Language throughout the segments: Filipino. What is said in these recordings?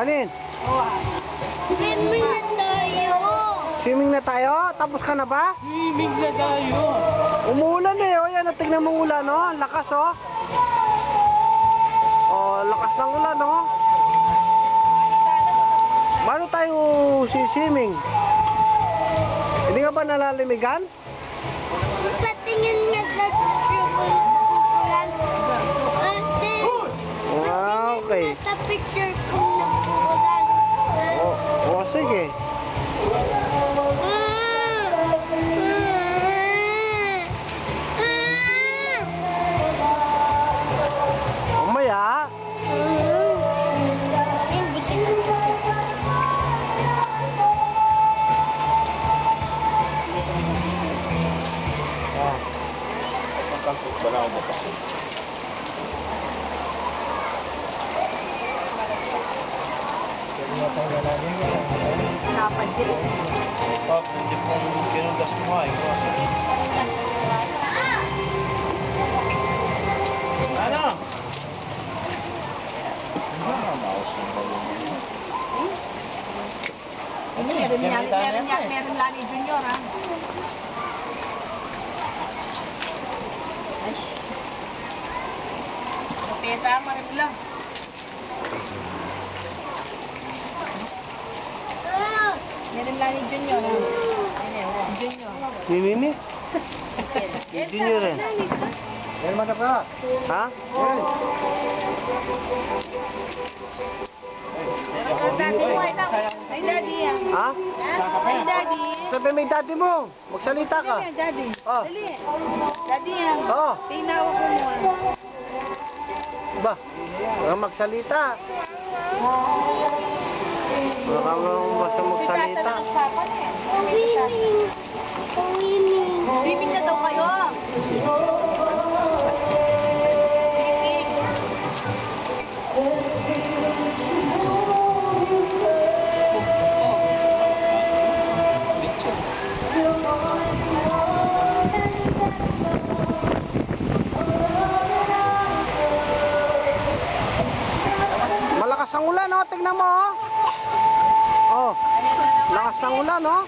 Anin? Swimming na tayo. Swimming na tayo? Tapos ka na ba? Swimming na tayo. Umuulan eh. O yan, tignan mo ulan, no? Ang lakas, oh. Oh, lakas ng ulan, no? Paano tayo swimming? Hindi ka ba nalalimigan? Patingin nga sa ulan. Ate, Ah, okay. sa picture kung nag-uulan. Oh, sige. Umaya. Hindi ka na. Dapat din. Hindi pong kinugas mo ay. Ano? Meron Lani Junior, ha? Pesa, marami lang. Meron Lani Junior, ha? Junior. Nini? Junior rin. Yan mata ka. Ha? Daddy mo, ay daddy yan. Ha? Ay daddy. Sabi may daddy mo. Magsalita ka. Ay daddy. Oh. Dali. Daddy yan. Oh. Tinawag ko mo. Ba? Baka magsalita. Baka basta magsalita. Swimming. Swimming. Swimming na daw kayo. Malakas ang ulan, oh. Tingnan mo, oh. Oh. Lakas ng ulan, oh.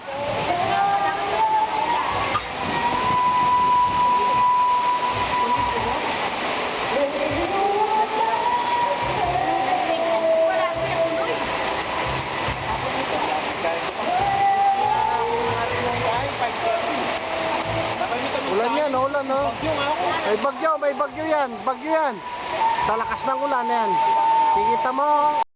Ulan yan, oh. Ulan, oh. May bagyo yan. Bagyo yan. Sa lakas ng ulan yan. Kikita mo, oh.